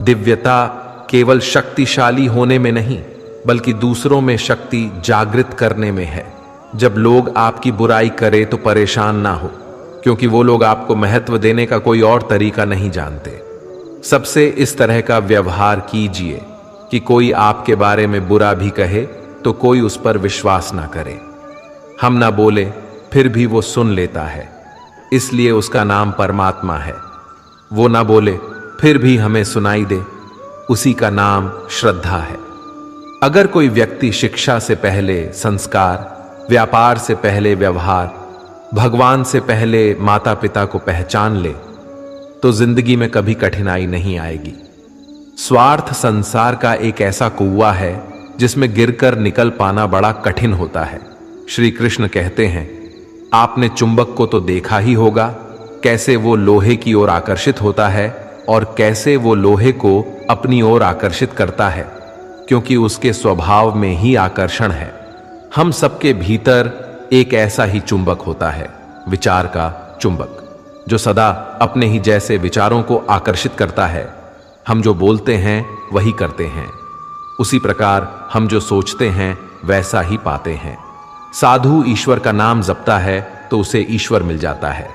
दिव्यता केवल शक्तिशाली होने में नहीं, बल्कि दूसरों में शक्ति जागृत करने में है। जब लोग आपकी बुराई करें तो परेशान ना हो, क्योंकि वो लोग आपको महत्व देने का कोई और तरीका नहीं जानते। सबसे इस तरह का व्यवहार कीजिए कि कोई आपके बारे में बुरा भी कहे तो कोई उस पर विश्वास ना करे। हम ना बोले फिर भी वो सुन लेता है, इसलिए उसका नाम परमात्मा है। वो ना बोले फिर भी हमें सुनाई दे, उसी का नाम श्रद्धा है। अगर कोई व्यक्ति शिक्षा से पहले संस्कार, व्यापार से पहले व्यवहार, भगवान से पहले माता पिता को पहचान ले तो जिंदगी में कभी कठिनाई नहीं आएगी। स्वार्थ संसार का एक ऐसा कुआं है जिसमें गिरकर निकल पाना बड़ा कठिन होता है। श्री कृष्ण कहते हैं, आपने चुंबक को तो देखा ही होगा, कैसे वो लोहे की ओर आकर्षित होता है और कैसे वो लोहे को अपनी ओर आकर्षित करता है, क्योंकि उसके स्वभाव में ही आकर्षण है। हम सबके भीतर एक ऐसा ही चुंबक होता है, विचार का चुंबक, जो सदा अपने ही जैसे विचारों को आकर्षित करता है। हम जो बोलते हैं वही करते हैं, उसी प्रकार हम जो सोचते हैं वैसा ही पाते हैं। साधु ईश्वर का नाम जपता है तो उसे ईश्वर मिल जाता है,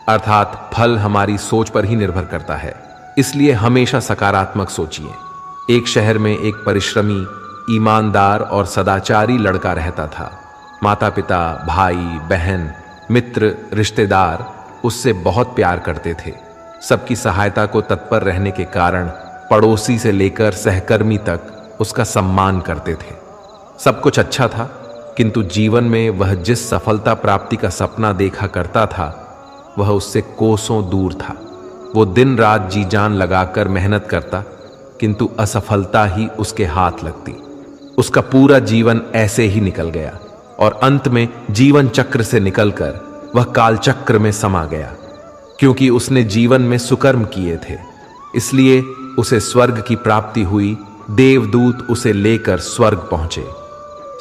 अर्थात फल हमारी सोच पर ही निर्भर करता है। इसलिए हमेशा सकारात्मक सोचिए। एक शहर में एक परिश्रमी, ईमानदार और सदाचारी लड़का रहता था। माता पिता, भाई बहन, मित्र, रिश्तेदार उससे बहुत प्यार करते थे। सबकी सहायता को तत्पर रहने के कारण पड़ोसी से लेकर सहकर्मी तक उसका सम्मान करते थे। सब कुछ अच्छा था, किंतु जीवन में वह जिस सफलता प्राप्ति का सपना देखा करता था वह उससे कोसों दूर था। वो दिन रात जी जान लगाकर मेहनत करता, किंतु असफलता ही उसके हाथ लगती। उसका पूरा जीवन ऐसे ही निकल गया और अंत में जीवन चक्र से निकलकर वह काल चक्र में समा गया। क्योंकि उसने जीवन में सुकर्म किए थे, इसलिए उसे स्वर्ग की प्राप्ति हुई। देवदूत उसे लेकर स्वर्ग पहुंचे।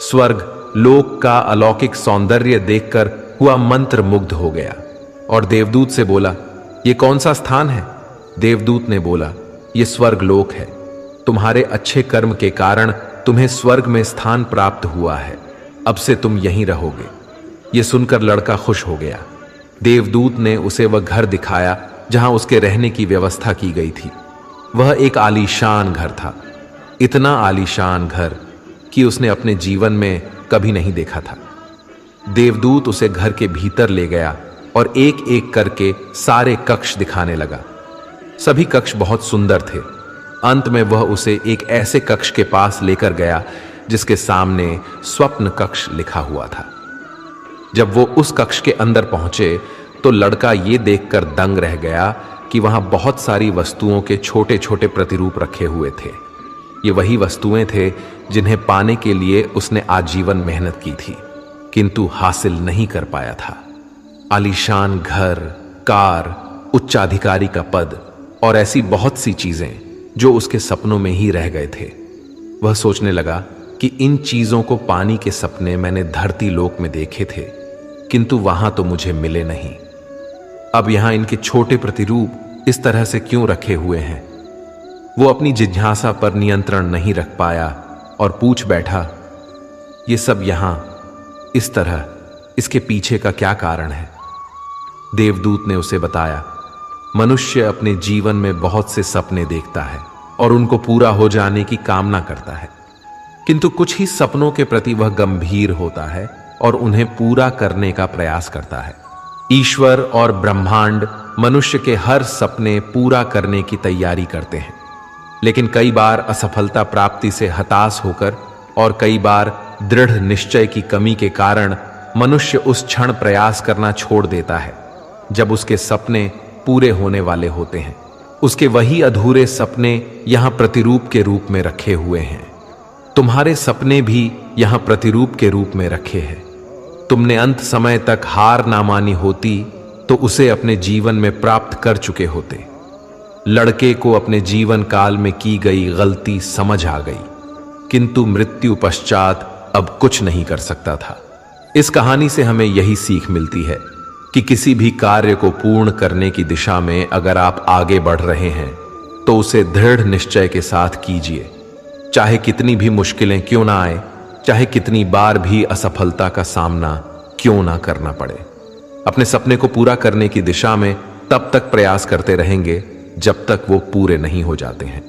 स्वर्ग लोक का अलौकिक सौंदर्य देखकर हुआ मंत्र मुग्ध हो गया और देवदूत से बोला, ये कौन सा स्थान है? देवदूत ने बोला, ये स्वर्ग लोक है। तुम्हारे अच्छे कर्म के कारण तुम्हें स्वर्ग में स्थान प्राप्त हुआ है। अब से तुम यहीं रहोगे। ये सुनकर लड़का खुश हो गया। देवदूत ने उसे वह घर दिखाया जहां उसके रहने की व्यवस्था की गई थी। वह एक आलीशान घर था, इतना आलीशान घर कि उसने अपने जीवन में कभी नहीं देखा था। देवदूत उसे घर के भीतर ले गया और एक एक करके सारे कक्ष दिखाने लगा। सभी कक्ष बहुत सुंदर थे। अंत में वह उसे एक ऐसे कक्ष के पास लेकर गया जिसके सामने स्वप्न कक्ष लिखा हुआ था। जब वो उस कक्ष के अंदर पहुंचे तो लड़का ये देखकर दंग रह गया कि वहां बहुत सारी वस्तुओं के छोटे छोटे प्रतिरूप रखे हुए थे। ये वही वस्तुएं थे जिन्हें पाने के लिए उसने आजीवन मेहनत की थी, किंतु हासिल नहीं कर पाया था। आलीशान घर, कार, उच्चाधिकारी का पद और ऐसी बहुत सी चीजें जो उसके सपनों में ही रह गए थे। वह सोचने लगा कि इन चीजों को पाने के सपने मैंने धरती लोक में देखे थे, किंतु वहां तो मुझे मिले नहीं। अब यहां इनके छोटे प्रतिरूप इस तरह से क्यों रखे हुए हैं? वो अपनी जिज्ञासा पर नियंत्रण नहीं रख पाया और पूछ बैठा, ये सब यहां इस तरह, इसके पीछे का क्या कारण है? देवदूत ने उसे बताया, मनुष्य अपने जीवन में बहुत से सपने देखता है और उनको पूरा हो जाने की कामना करता है, किंतु कुछ ही सपनों के प्रति वह गंभीर होता है और उन्हें पूरा करने का प्रयास करता है। ईश्वर और ब्रह्मांड मनुष्य के हर सपने पूरा करने की तैयारी करते हैं, लेकिन कई बार असफलता प्राप्ति से हताश होकर और कई बार दृढ़ निश्चय की कमी के कारण मनुष्य उस क्षण प्रयास करना छोड़ देता है जब उसके सपने पूरे होने वाले होते हैं। उसके वही अधूरे सपने यहां प्रतिरूप के रूप में रखे हुए हैं। तुम्हारे सपने भी यहां प्रतिरूप के रूप में रखे हैं। तुमने अंत समय तक हार ना मानी होती तो उसे अपने जीवन में प्राप्त कर चुके होते। लड़के को अपने जीवन काल में की गई गलती समझ आ गई, किंतु मृत्यु पश्चात अब कुछ नहीं कर सकता था। इस कहानी से हमें यही सीख मिलती है कि किसी भी कार्य को पूर्ण करने की दिशा में अगर आप आगे बढ़ रहे हैं तो उसे दृढ़ निश्चय के साथ कीजिए। चाहे कितनी भी मुश्किलें क्यों ना आए, चाहे कितनी बार भी असफलता का सामना क्यों ना करना पड़े, अपने सपने को पूरा करने की दिशा में तब तक प्रयास करते रहेंगे जब तक वो पूरे नहीं हो जाते हैं।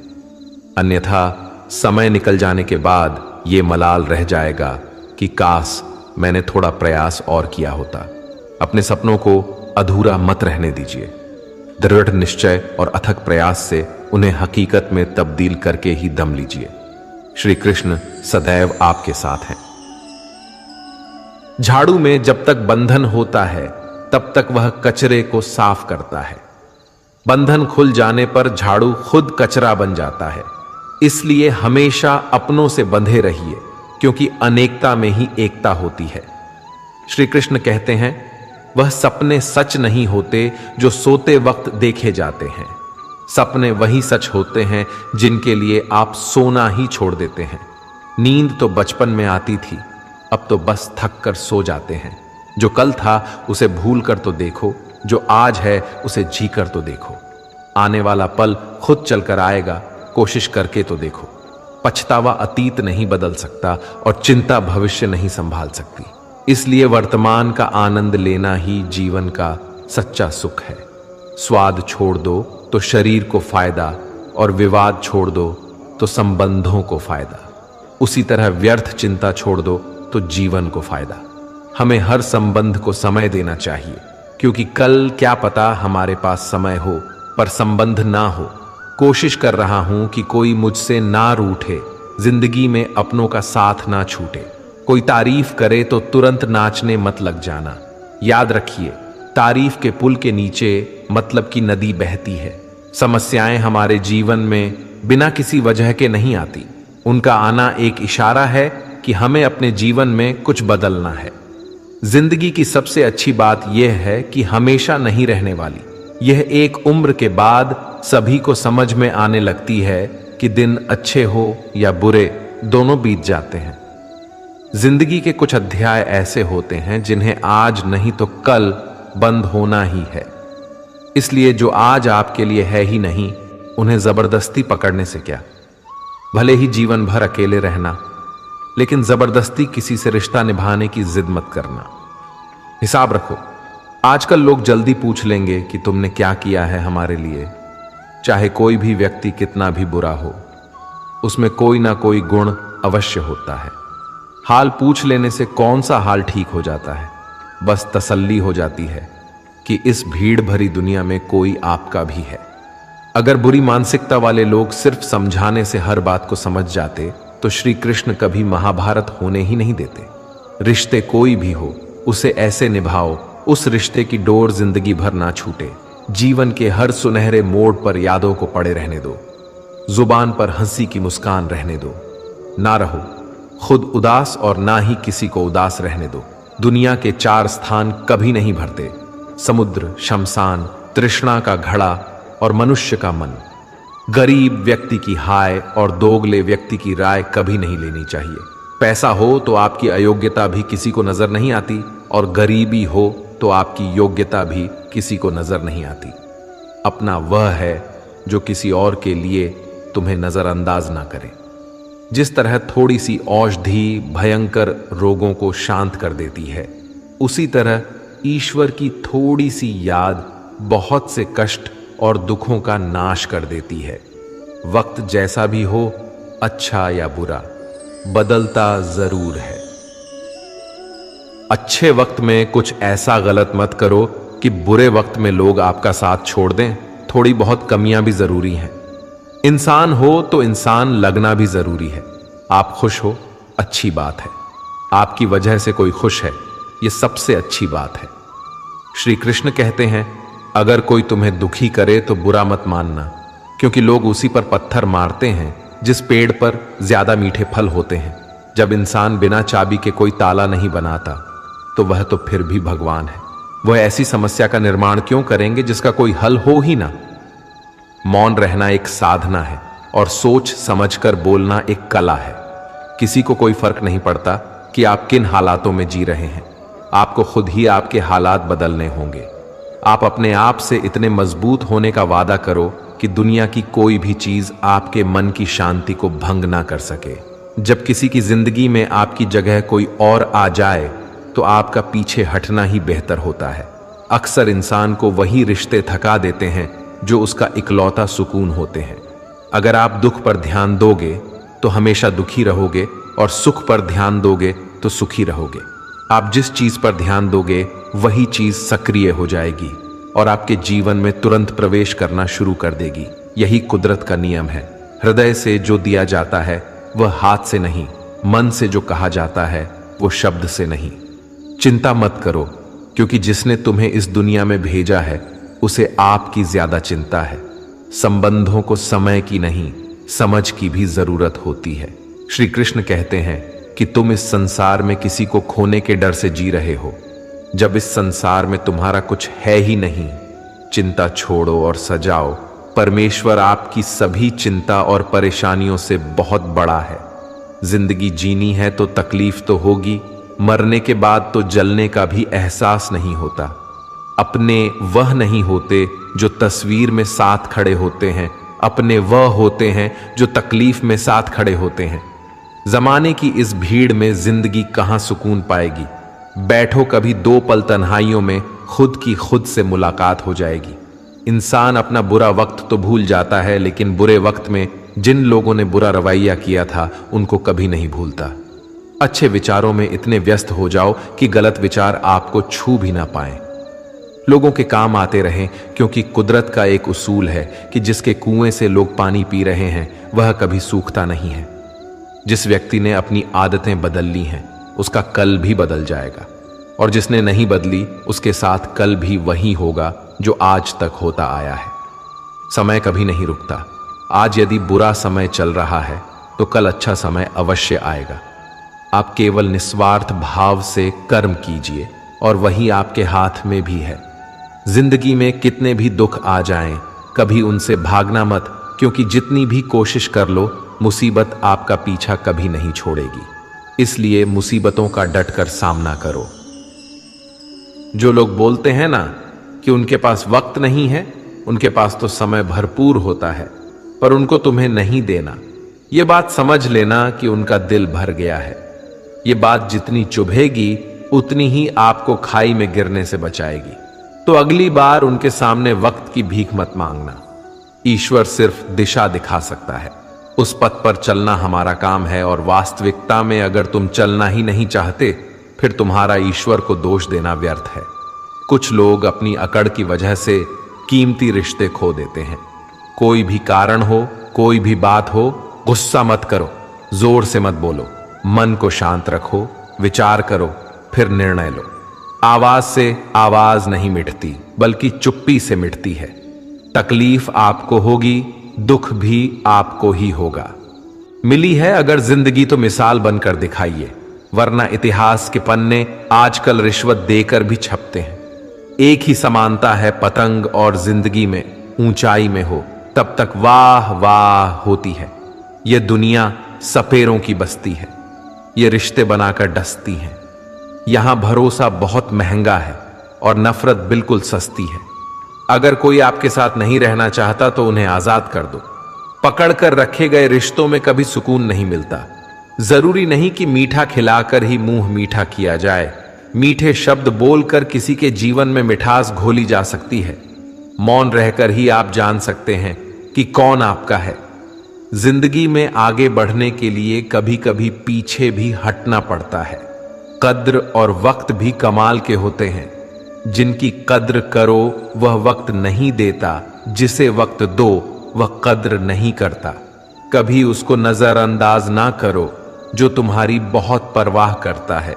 अन्यथा समय निकल जाने के बाद ये मलाल रह जाएगा कि काश मैंने थोड़ा प्रयास और किया होता। अपने सपनों को अधूरा मत रहने दीजिए। दृढ़ निश्चय और अथक प्रयास से उन्हें हकीकत में तब्दील करके ही दम लीजिए। श्री कृष्ण सदैव आपके साथ हैं। झाड़ू में जब तक बंधन होता है तब तक वह कचरे को साफ करता है। बंधन खुल जाने पर झाड़ू खुद कचरा बन जाता है। इसलिए हमेशा अपनों से बंधे रहिए, क्योंकि अनेकता में ही एकता होती है। श्री कृष्ण कहते हैं, वह सपने सच नहीं होते जो सोते वक्त देखे जाते हैं। सपने वही सच होते हैं जिनके लिए आप सोना ही छोड़ देते हैं। नींद तो बचपन में आती थी, अब तो बस थक कर सो जाते हैं। जो कल था उसे भूल कर तो देखो, जो आज है उसे जी कर तो देखो। आने वाला पल खुद चलकर आएगा, कोशिश करके तो देखो। पछतावा अतीत नहीं बदल सकता और चिंता भविष्य नहीं संभाल सकती। इसलिए वर्तमान का आनंद लेना ही जीवन का सच्चा सुख है। स्वाद छोड़ दो तो शरीर को फायदा, और विवाद छोड़ दो तो संबंधों को फायदा। उसी तरह व्यर्थ चिंता छोड़ दो तो जीवन को फायदा। हमें हर संबंध को समय देना चाहिए, क्योंकि कल क्या पता हमारे पास समय हो पर संबंध ना हो। कोशिश कर रहा हूं कि कोई मुझसे ना रूठे, जिंदगी में अपनों का साथ ना छूटे। कोई तारीफ करे तो तुरंत नाचने मत लग जाना। याद रखिए, तारीफ के पुल के नीचे मतलब की नदी बहती है। समस्याएं हमारे जीवन में बिना किसी वजह के नहीं आती। उनका आना एक इशारा है कि हमें अपने जीवन में कुछ बदलना है। जिंदगी की सबसे अच्छी बात यह है कि हमेशा नहीं रहने वाली। यह एक उम्र के बाद सभी को समझ में आने लगती है कि दिन अच्छे हो या बुरे, दोनों बीत जाते हैं। जिंदगी के कुछ अध्याय ऐसे होते हैं जिन्हें आज नहीं तो कल बंद होना ही है। इसलिए जो आज आपके लिए है ही नहीं, उन्हें जबरदस्ती पकड़ने से क्या। भले ही जीवन भर अकेले रहना, लेकिन जबरदस्ती किसी से रिश्ता निभाने की जिद मत करना। हिसाब रखो, आजकल लोग जल्दी पूछ लेंगे कि तुमने क्या किया है हमारे लिए। चाहे कोई भी व्यक्ति कितना भी बुरा हो, उसमें कोई ना कोई गुण अवश्य होता है। हाल पूछ लेने से कौन सा हाल ठीक हो जाता है। बस तसल्ली हो जाती है कि इस भीड़ भरी दुनिया में कोई आपका भी है। अगर बुरी मानसिकता वाले लोग सिर्फ समझाने से हर बात को समझ जाते तो श्री कृष्ण कभी महाभारत होने ही नहीं देते। रिश्ते कोई भी हो, उसे ऐसे निभाओ उस रिश्ते की डोर जिंदगी भर ना छूटे। जीवन के हर सुनहरे मोड़ पर यादों को पड़े रहने दो। जुबान पर हंसी की मुस्कान रहने दो। ना रहो खुद उदास और ना ही किसी को उदास रहने दो। दुनिया के 4 स्थान कभी नहीं भरते: समुद्र, शमशान, तृष्णा का घड़ा और मनुष्य का मन। गरीब व्यक्ति की हाय और दोगले व्यक्ति की राय कभी नहीं लेनी चाहिए। पैसा हो तो आपकी अयोग्यता भी किसी को नजर नहीं आती, और गरीबी हो तो आपकी योग्यता भी किसी को नजर नहीं आती। अपना वह है जो किसी और के लिए तुम्हें नजरअंदाज ना करे। जिस तरह थोड़ी सी औषधि भयंकर रोगों को शांत कर देती है, उसी तरह ईश्वर की थोड़ी सी याद बहुत से कष्ट और दुखों का नाश कर देती है। वक्त जैसा भी हो, अच्छा या बुरा, बदलता जरूर है। अच्छे वक्त में कुछ ऐसा गलत मत करो कि बुरे वक्त में लोग आपका साथ छोड़ दें। थोड़ी बहुत कमियां भी जरूरी हैं। इंसान हो तो इंसान लगना भी जरूरी है। आप खुश हो, अच्छी बात है। आपकी वजह से कोई खुश है, यह सबसे अच्छी बात है। श्री कृष्ण कहते हैं, अगर कोई तुम्हें दुखी करे तो बुरा मत मानना, क्योंकि लोग उसी पर पत्थर मारते हैं जिस पेड़ पर ज्यादा मीठे फल होते हैं। जब इंसान बिना चाबी के कोई ताला नहीं बनाता तो वह तो फिर भी भगवान है। वह ऐसी समस्या का निर्माण क्यों करेंगे जिसका कोई हल हो ही ना। मौन रहना एक साधना है और सोच समझकर बोलना एक कला है। किसी को कोई फर्क नहीं पड़ता कि आप किन हालातों में जी रहे हैं। आपको खुद ही आपके हालात बदलने होंगे। आप अपने आप से इतने मजबूत होने का वादा करो कि दुनिया की कोई भी चीज आपके मन की शांति को भंग ना कर सके। जब किसी की जिंदगी में आपकी जगह कोई और आ जाए तो आपका पीछे हटना ही बेहतर होता है। अक्सर इंसान को वही रिश्ते थका देते हैं जो उसका इकलौता सुकून होते हैं। अगर आप दुख पर ध्यान दोगे तो हमेशा दुखी रहोगे और सुख पर ध्यान दोगे तो सुखी रहोगे। आप जिस चीज पर ध्यान दोगे वही चीज सक्रिय हो जाएगी और आपके जीवन में तुरंत प्रवेश करना शुरू कर देगी। यही कुदरत का नियम है। हृदय से जो दिया जाता है वह हाथ से नहीं, मन से जो कहा जाता है वो शब्द से नहीं। चिंता मत करो, क्योंकि जिसने तुम्हें इस दुनिया में भेजा है उसे आपकी ज्यादा चिंता है। संबंधों को समय की नहीं, समझ की भी जरूरत होती है। श्री कृष्ण कहते हैं कि तुम इस संसार में किसी को खोने के डर से जी रहे हो। जब इस संसार में तुम्हारा कुछ है ही नहीं, चिंता छोड़ो और सजाओ। परमेश्वर आपकी सभी चिंता और परेशानियों से बहुत बड़ा है। जिंदगी जीनी है तो तकलीफ तो होगी, मरने के बाद तो जलने का भी एहसास नहीं होता। अपने वह नहीं होते जो तस्वीर में साथ खड़े होते हैं, अपने वह होते हैं जो तकलीफ में साथ खड़े होते हैं। जमाने की इस भीड़ में जिंदगी कहां सुकून पाएगी। बैठो कभी दो पल तन्हाइयों में, खुद की खुद से मुलाकात हो जाएगी। इंसान अपना बुरा वक्त तो भूल जाता है, लेकिन बुरे वक्त में जिन लोगों ने बुरा रवैया किया था उनको कभी नहीं भूलता। अच्छे विचारों में इतने व्यस्त हो जाओ कि गलत विचार आपको छू भी ना पाए। लोगों के काम आते रहें, क्योंकि कुदरत का एक उसूल है कि जिसके कुएं से लोग पानी पी रहे हैं वह कभी सूखता नहीं है। जिस व्यक्ति ने अपनी आदतें बदल ली हैं उसका कल भी बदल जाएगा, और जिसने नहीं बदली उसके साथ कल भी वही होगा जो आज तक होता आया है। समय कभी नहीं रुकता। आज यदि बुरा समय चल रहा है तो कल अच्छा समय अवश्य आएगा। आप केवल निस्वार्थ भाव से कर्म कीजिए और वही आपके हाथ में भी है। जिंदगी में कितने भी दुख आ जाएं, कभी उनसे भागना मत, क्योंकि जितनी भी कोशिश कर लो मुसीबत आपका पीछा कभी नहीं छोड़ेगी। इसलिए मुसीबतों का डटकर सामना करो। जो लोग बोलते हैं ना कि उनके पास वक्त नहीं है, उनके पास तो समय भरपूर होता है, पर उनको तुम्हें नहीं देना। ये बात समझ लेना कि उनका दिल भर गया है। ये बात जितनी चुभेगी उतनी ही आपको खाई में गिरने से बचाएगी। तो अगली बार उनके सामने वक्त की भीख मत मांगना। ईश्वर सिर्फ दिशा दिखा सकता है, उस पथ पर चलना हमारा काम है। और वास्तविकता में अगर तुम चलना ही नहीं चाहते फिर तुम्हारा ईश्वर को दोष देना व्यर्थ है। कुछ लोग अपनी अकड़ की वजह से कीमती रिश्ते खो देते हैं। कोई भी कारण हो, कोई भी बात हो, गुस्सा मत करो, जोर से मत बोलो, मन को शांत रखो, विचार करो, फिर निर्णय लो। आवाज से आवाज नहीं मिटती, बल्कि चुप्पी से मिटती है। तकलीफ आपको होगी, दुख भी आपको ही होगा। मिली है अगर जिंदगी तो मिसाल बनकर दिखाइए, वरना इतिहास के पन्ने आजकल रिश्वत देकर भी छपते हैं। एक ही समानता है पतंग और जिंदगी में, ऊंचाई में हो तब तक वाह वाह होती है। यह दुनिया सपेरों की बस्ती है, ये रिश्ते बनाकर डसती हैं। यहां भरोसा बहुत महंगा है और नफरत बिल्कुल सस्ती है। अगर कोई आपके साथ नहीं रहना चाहता तो उन्हें आजाद कर दो। पकड़कर रखे गए रिश्तों में कभी सुकून नहीं मिलता। जरूरी नहीं कि मीठा खिलाकर ही मुंह मीठा किया जाए। मीठे शब्द बोलकर किसी के जीवन में मिठास घोली जा सकती है। मौन रहकर ही आप जान सकते हैं कि कौन आपका है। जिंदगी में आगे बढ़ने के लिए कभी कभी पीछे भी हटना पड़ता है। कद्र और वक्त भी कमाल के होते हैं। जिनकी कद्र करो वह वक्त नहीं देता, जिसे वक्त दो वह कद्र नहीं करता। कभी उसको नजरअंदाज ना करो जो तुम्हारी बहुत परवाह करता है,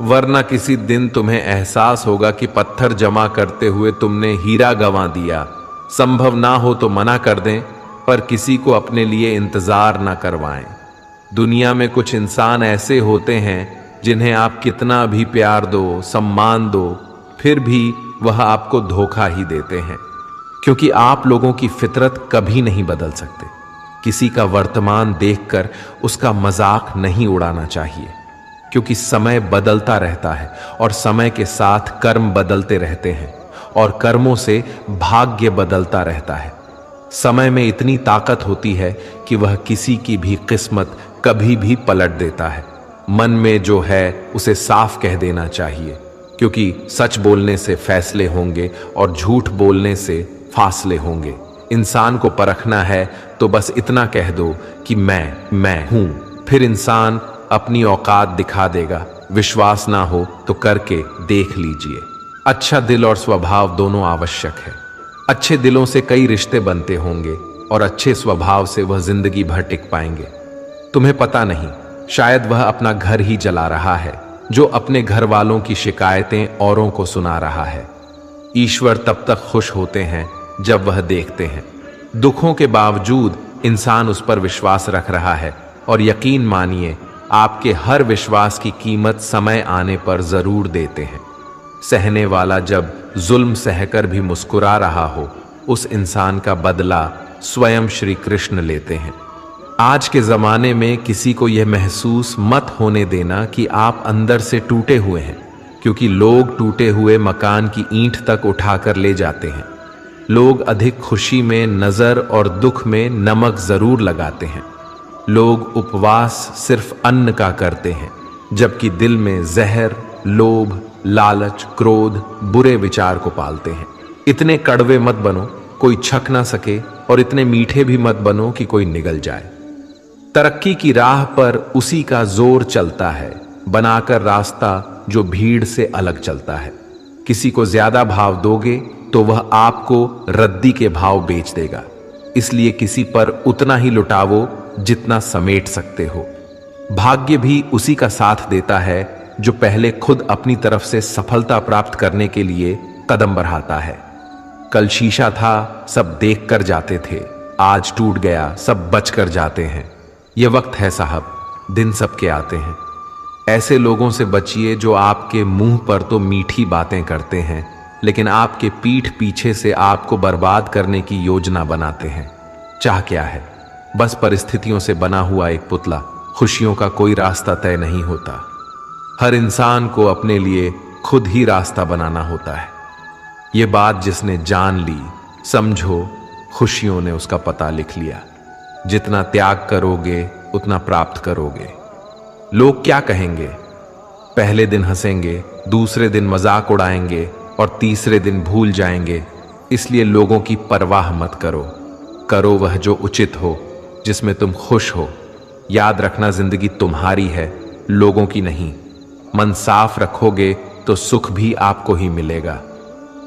वरना किसी दिन तुम्हें एहसास होगा कि पत्थर जमा करते हुए तुमने हीरा गंवा दिया। संभव ना हो तो मना कर दें, पर किसी को अपने लिए इंतजार ना करवाएं। दुनिया में कुछ इंसान ऐसे होते हैं जिन्हें आप कितना भी प्यार दो, सम्मान दो, फिर भी वह आपको धोखा ही देते हैं, क्योंकि आप लोगों की फितरत कभी नहीं बदल सकते। किसी का वर्तमान देखकर उसका मजाक नहीं उड़ाना चाहिए, क्योंकि समय बदलता रहता है और समय के साथ कर्म बदलते रहते हैं और कर्मों से भाग्य बदलता रहता है। समय में इतनी ताकत होती है कि वह किसी की भी किस्मत कभी भी पलट देता है। मन में जो है उसे साफ कह देना चाहिए, क्योंकि सच बोलने से फैसले होंगे और झूठ बोलने से फासले होंगे। इंसान को परखना है तो बस इतना कह दो कि मैं हूं, फिर इंसान अपनी औकात दिखा देगा। विश्वास ना हो तो करके देख लीजिए। अच्छा दिल और स्वभाव दोनों आवश्यक है। अच्छे दिलों से कई रिश्ते बनते होंगे और अच्छे स्वभाव से वह जिंदगी भर टिक पाएंगे। तुम्हें पता नहीं, शायद वह अपना घर ही जला रहा है, जो अपने घर वालों की शिकायतें औरों को सुना रहा है। ईश्वर तब तक खुश होते हैं जब वह देखते हैं दुखों के बावजूद इंसान उस पर विश्वास रख रहा है। और यकीन मानिए, आपके हर विश्वास की कीमत समय आने पर जरूर देते हैं। सहने वाला जब जुल्म सहकर भी मुस्कुरा रहा हो, उस इंसान का बदला स्वयं श्री कृष्ण लेते हैं। आज के जमाने में किसी को यह महसूस मत होने देना कि आप अंदर से टूटे हुए हैं, क्योंकि लोग टूटे हुए मकान की ईंट तक उठाकर ले जाते हैं। लोग अधिक खुशी में नजर और दुख में नमक जरूर लगाते हैं। लोग उपवास सिर्फ अन्न का करते हैं, जबकि दिल में जहर, लोभ, लालच, क्रोध, बुरे विचार को पालते हैं। इतने कड़वे मत बनो कोई छक ना सके, और इतने मीठे भी मत बनो कि कोई निगल जाए। तरक्की की राह पर उसी का जोर चलता है, बनाकर रास्ता जो भीड़ से अलग चलता है। किसी को ज्यादा भाव दोगे तो वह आपको रद्दी के भाव बेच देगा। इसलिए किसी पर उतना ही लुटावो जितना समेट सकते हो। भाग्य भी उसी का साथ देता है जो पहले खुद अपनी तरफ से सफलता प्राप्त करने के लिए कदम बढ़ाता है। कल शीशा था, सब देख कर जाते थे, आज टूट गया, सब बच कर जाते हैं। यह वक्त है साहब, दिन सबके आते हैं। ऐसे लोगों से बचिए जो आपके मुंह पर तो मीठी बातें करते हैं, लेकिन आपके पीठ पीछे से आपको बर्बाद करने की योजना बनाते हैं। चाह क्या है? बस परिस्थितियों से बना हुआ एक पुतला। खुशियों का कोई रास्ता तय नहीं होता। हर इंसान को अपने लिए खुद ही रास्ता बनाना होता है। ये बात जिसने जान ली, समझो खुशियों ने उसका पता लिख लिया। जितना त्याग करोगे उतना प्राप्त करोगे। लोग क्या कहेंगे? पहले दिन हंसेंगे, दूसरे दिन मजाक उड़ाएंगे और तीसरे दिन भूल जाएंगे। इसलिए लोगों की परवाह मत करो। करो वह जो उचित हो, जिसमें तुम खुश हो। याद रखना, जिंदगी तुम्हारी है, लोगों की नहीं। मन साफ रखोगे तो सुख भी आपको ही मिलेगा।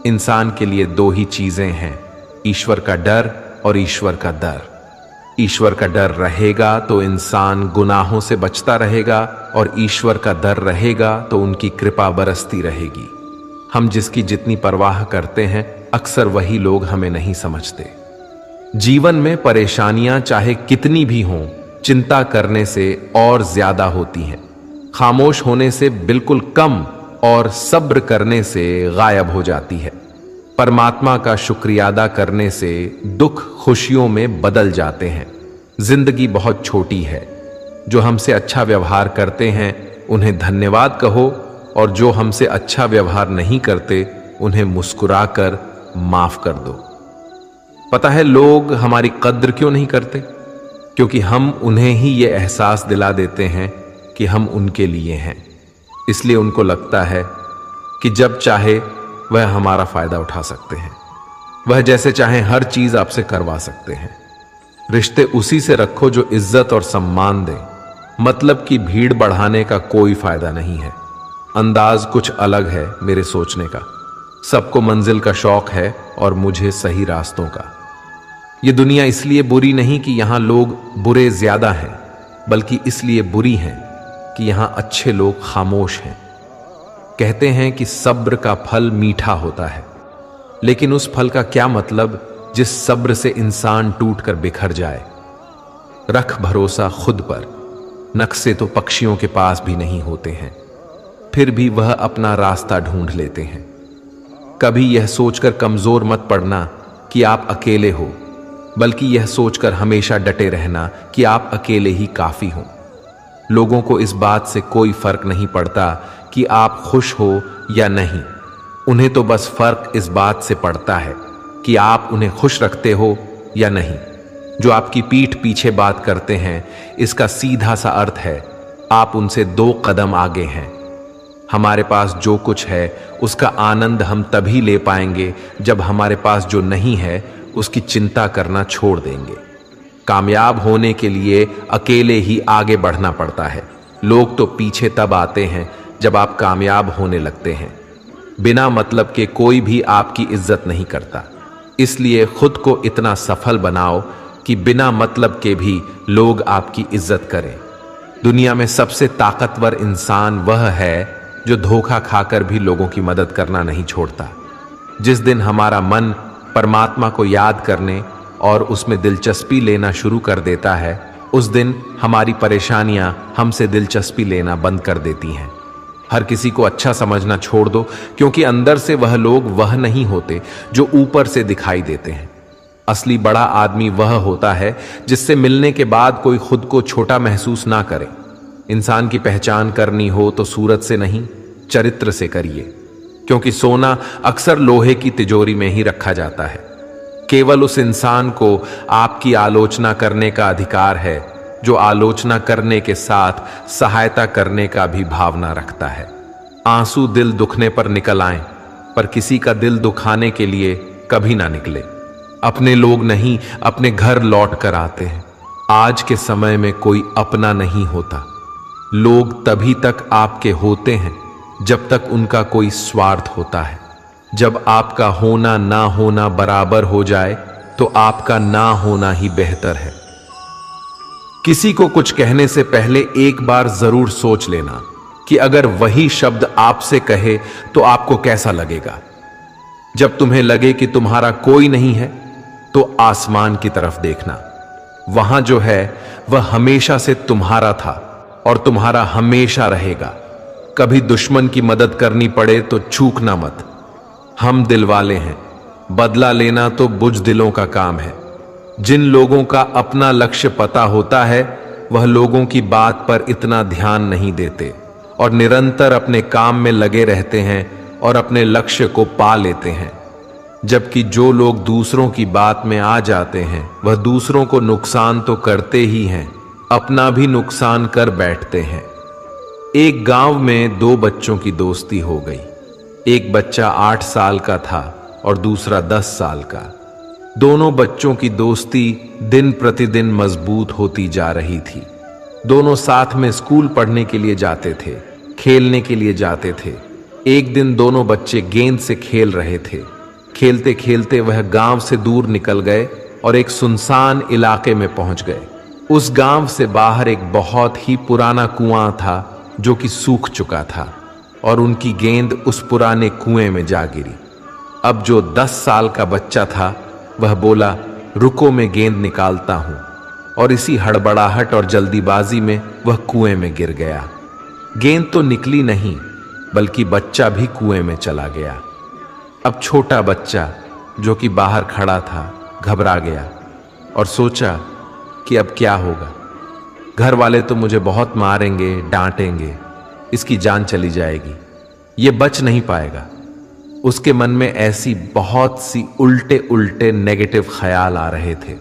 इंसान के लिए दो ही चीजें हैं, ईश्वर का डर और ईश्वर का दर। ईश्वर का डर रहेगा तो इंसान गुनाहों से बचता रहेगा, और ईश्वर का डर रहेगा तो उनकी कृपा बरसती रहेगी। हम जिसकी जितनी परवाह करते हैं, अक्सर वही लोग हमें नहीं समझते। जीवन में परेशानियां चाहे कितनी भी हों, चिंता करने से और ज्यादा होती हैं। खामोश होने से बिल्कुल कम और सब्र करने से गायब हो जाती है। परमात्मा का शुक्रिया अदा करने से दुख खुशियों में बदल जाते हैं। जिंदगी बहुत छोटी है। जो हमसे अच्छा व्यवहार करते हैं उन्हें धन्यवाद कहो, और जो हमसे अच्छा व्यवहार नहीं करते उन्हें मुस्कुराकर माफ कर दो। पता है लोग हमारी कद्र क्यों नहीं करते? क्योंकि हम उन्हें ही ये एहसास दिला देते हैं कि हम उनके लिए हैं। इसलिए उनको लगता है कि जब चाहे वह हमारा फायदा उठा सकते हैं। वह जैसे चाहे हर चीज आपसे करवा सकते हैं। रिश्ते उसी से रखो जो इज्जत और सम्मान दे। मतलब की भीड़ बढ़ाने का कोई फायदा नहीं है। अंदाज कुछ अलग है मेरे सोचने का। सबको मंजिल का शौक है और मुझे सही रास्तों का। ये दुनिया इसलिए बुरी नहीं कि यहां लोग बुरे ज्यादा हैं, बल्कि इसलिए बुरी हैं कि यहां अच्छे लोग खामोश हैं। कहते हैं कि सब्र का फल मीठा होता है, लेकिन उस फल का क्या मतलब जिस सब्र से इंसान टूटकर बिखर जाए। रख भरोसा खुद पर। नक्शे तो पक्षियों के पास भी नहीं होते हैं, फिर भी वह अपना रास्ता ढूंढ लेते हैं। कभी यह सोचकर कमजोर मत पड़ना कि आप अकेले हो, बल्कि यह सोचकर हमेशा डटे रहना कि आप अकेले ही काफी हो। लोगों को इस बात से कोई फर्क नहीं पड़ता कि आप खुश हो या नहीं। उन्हें तो बस फर्क इस बात से पड़ता है कि आप उन्हें खुश रखते हो या नहीं। जो आपकी पीठ पीछे बात करते हैं, इसका सीधा सा अर्थ है आप उनसे 2 कदम आगे हैं। हमारे पास जो कुछ है उसका आनंद हम तभी ले पाएंगे जब हमारे पास जो नहीं है उसकी चिंता करना छोड़ देंगे। कामयाब होने के लिए अकेले ही आगे बढ़ना पड़ता है। लोग तो पीछे तब आते हैं जब आप कामयाब होने लगते हैं। बिना मतलब के कोई भी आपकी इज्जत नहीं करता, इसलिए खुद को इतना सफल बनाओ कि बिना मतलब के भी लोग आपकी इज्जत करें। दुनिया में सबसे ताकतवर इंसान वह है जो धोखा खाकर भी लोगों की मदद करना नहीं छोड़ता। जिस दिन हमारा मन परमात्मा को याद करने और उसमें दिलचस्पी लेना शुरू कर देता है, उस दिन हमारी परेशानियां हमसे दिलचस्पी लेना बंद कर देती हैं। हर किसी को अच्छा समझना छोड़ दो, क्योंकि अंदर से वह लोग वह नहीं होते जो ऊपर से दिखाई देते हैं। असली बड़ा आदमी वह होता है जिससे मिलने के बाद कोई खुद को छोटा महसूस ना करे। इंसान की पहचान करनी हो तो सूरत से नहीं, चरित्र से करिए, क्योंकि सोना अक्सर लोहे की तिजोरी में ही रखा जाता है। केवल उस इंसान को आपकी आलोचना करने का अधिकार है जो आलोचना करने के साथ सहायता करने का भी भावना रखता है। आंसू दिल दुखने पर निकल आएं, पर किसी का दिल दुखाने के लिए कभी ना निकले। अपने लोग नहीं, अपने घर लौट कर आते हैं। आज के समय में कोई अपना नहीं होता। लोग तभी तक आपके होते हैं जब तक उनका कोई स्वार्थ होता है। जब आपका होना ना होना बराबर हो जाए तो आपका ना होना ही बेहतर है। किसी को कुछ कहने से पहले एक बार जरूर सोच लेना कि अगर वही शब्द आपसे कहे तो आपको कैसा लगेगा। जब तुम्हें लगे कि तुम्हारा कोई नहीं है तो आसमान की तरफ देखना। वहां जो है वह हमेशा से तुम्हारा था और तुम्हारा हमेशा रहेगा। कभी दुश्मन की मदद करनी पड़े तो चूकना मत। हम दिल वाले हैं, बदला लेना तो बुज़दिलों का काम है। जिन लोगों का अपना लक्ष्य पता होता है वह लोगों की बात पर इतना ध्यान नहीं देते और निरंतर अपने काम में लगे रहते हैं और अपने लक्ष्य को पा लेते हैं। जबकि जो लोग दूसरों की बात में आ जाते हैं वह दूसरों को नुकसान तो करते ही हैं, अपना भी नुकसान कर बैठते हैं। एक गांव में 2 बच्चों की दोस्ती हो गई। एक बच्चा 8 साल का था और दूसरा 10 साल का। दोनों बच्चों की दोस्ती दिन प्रतिदिन मजबूत होती जा रही थी। दोनों साथ में स्कूल पढ़ने के लिए जाते थे, खेलने के लिए जाते थे। एक दिन दोनों बच्चे गेंद से खेल रहे थे। खेलते खेलते वह गांव से दूर निकल गए और एक सुनसान इलाके में पहुंच गए। उस गांव से बाहर एक बहुत ही पुराना कुआं था जो कि सूख चुका था और उनकी गेंद उस पुराने कुएं में जा गिरी। अब जो 10 साल का बच्चा था वह बोला, रुको मैं गेंद निकालता हूं, और इसी हड़बड़ाहट और जल्दीबाजी में वह कुएं में गिर गया। गेंद तो निकली नहीं बल्कि बच्चा भी कुएं में चला गया। अब छोटा बच्चा जो कि बाहर खड़ा था घबरा गया और सोचा कि अब क्या होगा। घर वाले तो मुझे बहुत मारेंगे, डांटेंगे, इसकी जान चली जाएगी, ये बच नहीं पाएगा। उसके मन में ऐसी बहुत सी उल्टे उल्टे नेगेटिव ख्याल आ रहे थे।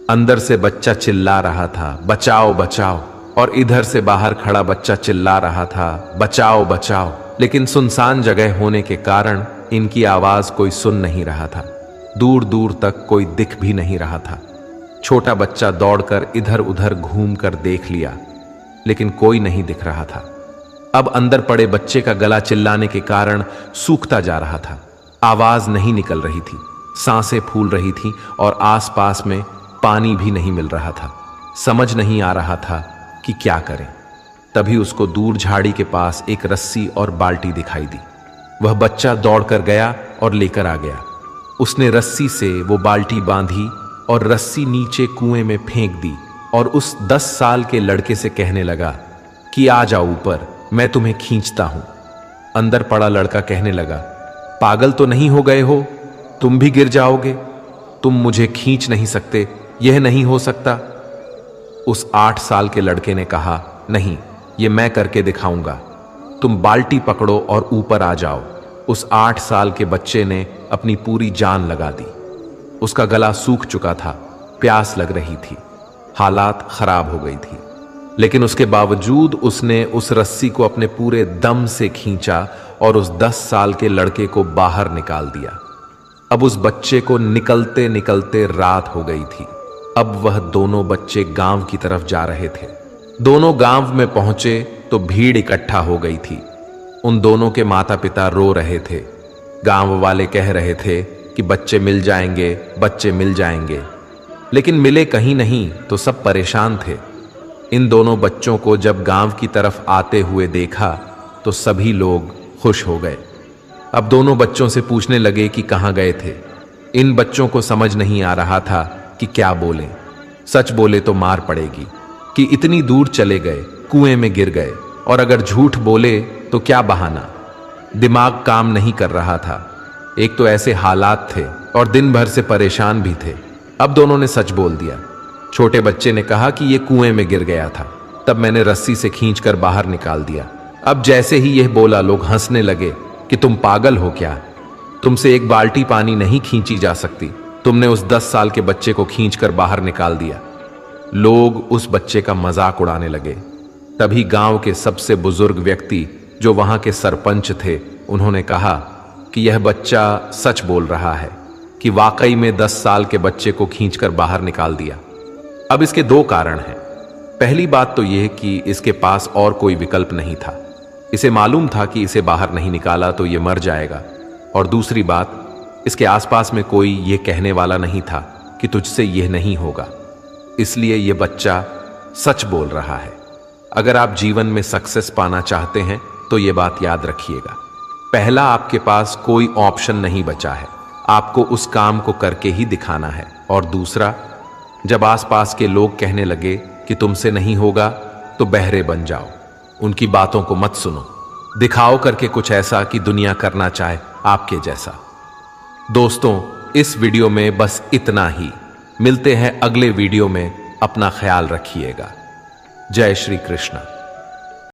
अंदर से बच्चा चिल्ला रहा था, बचाओ बचाओ, और इधर से बाहर खड़ा बच्चा चिल्ला रहा था, बचाओ बचाओ। लेकिन सुनसान जगह होने के कारण इनकी आवाज कोई सुन नहीं रहा था। दूर दूर तक कोई दिख भी नहीं रहा था। छोटा बच्चा दौड़कर इधर उधर घूमकर देख लिया, लेकिन कोई नहीं दिख रहा था। अब अंदर पड़े बच्चे का गला चिल्लाने के कारण सूखता जा रहा था। आवाज नहीं निकल रही थी, सांसें फूल रही थी और आसपास में पानी भी नहीं मिल रहा था। समझ नहीं आ रहा था कि क्या करें। तभी उसको दूर झाड़ी के पास एक रस्सी और बाल्टी दिखाई दी। वह बच्चा दौड़कर गया और लेकर आ गया। उसने रस्सी से वो बाल्टी बांधी और रस्सी नीचे कुएं में फेंक दी और उस 10 साल के लड़के से कहने लगा कि आ जाओ ऊपर, मैं तुम्हें खींचता हूं। अंदर पड़ा लड़का कहने लगा, पागल तो नहीं हो गए हो, तुम भी गिर जाओगे, तुम मुझे खींच नहीं सकते, यह नहीं हो सकता। उस 8 साल के लड़के ने कहा, नहीं, ये मैं करके दिखाऊंगा, तुम बाल्टी पकड़ो और ऊपर आ जाओ। उस 8 साल के बच्चे ने अपनी पूरी जान लगा दी। उसका गला सूख चुका था, प्यास लग रही थी, हालात खराब हो गई थी, लेकिन उसके बावजूद उसने उस रस्सी को अपने पूरे दम से खींचा और उस 10 साल के लड़के को बाहर निकाल दिया। अब उस बच्चे को निकलते निकलते रात हो गई थी। अब वह दोनों बच्चे गांव की तरफ जा रहे थे। दोनों गांव में पहुंचे तो भीड़ इकट्ठा हो गई थी। उन दोनों के माता पिता रो रहे थे। गांव वाले कह रहे थे कि बच्चे मिल जाएंगे, बच्चे मिल जाएंगे, लेकिन मिले कहीं नहीं तो सब परेशान थे। इन दोनों बच्चों को जब गांव की तरफ आते हुए देखा तो सभी लोग खुश हो गए। अब दोनों बच्चों से पूछने लगे कि कहाँ गए थे। इन बच्चों को समझ नहीं आ रहा था कि क्या बोले। सच बोले तो मार पड़ेगी कि इतनी दूर चले गए, कुएं में गिर गए, और अगर झूठ बोले तो क्या बहाना। दिमाग काम नहीं कर रहा था। एक तो ऐसे हालात थे और दिन भर से परेशान भी थे। अब दोनों ने सच बोल दिया। छोटे बच्चे ने कहा कि यह कुएं में गिर गया था, तब मैंने रस्सी से खींचकर बाहर निकाल दिया। अब जैसे ही यह बोला, लोग हंसने लगे कि तुम पागल हो क्या, तुमसे एक बाल्टी पानी नहीं खींची जा सकती, तुमने उस 10 साल के बच्चे को खींचकर बाहर निकाल दिया। लोग उस बच्चे का मजाक उड़ाने लगे। तभी गांव के सबसे बुजुर्ग व्यक्ति, जो वहां के सरपंच थे, उन्होंने कहा कि यह बच्चा सच बोल रहा है कि वाकई में 10 साल के बच्चे को खींचकर बाहर निकाल दिया। अब इसके 2 कारण हैं। पहली बात तो यह कि इसके पास और कोई विकल्प नहीं था। इसे मालूम था कि इसे बाहर नहीं निकाला तो यह मर जाएगा। और दूसरी बात, इसके आसपास में कोई यह कहने वाला नहीं था कि तुझसे यह नहीं होगा। इसलिए यह बच्चा सच बोल रहा है। अगर आप जीवन में सक्सेस पाना चाहते हैं तो यह बात याद रखिएगा। पहला, आपके पास कोई ऑप्शन नहीं बचा है, आपको उस काम को करके ही दिखाना है। और दूसरा, जब आसपास के लोग कहने लगे कि तुमसे नहीं होगा तो बहरे बन जाओ, उनकी बातों को मत सुनो, दिखाओ करके कुछ ऐसा कि दुनिया करना चाहे आपके जैसा। दोस्तों, इस वीडियो में बस इतना ही। मिलते हैं अगले वीडियो में। अपना ख्याल रखिएगा। जय श्री कृष्ण।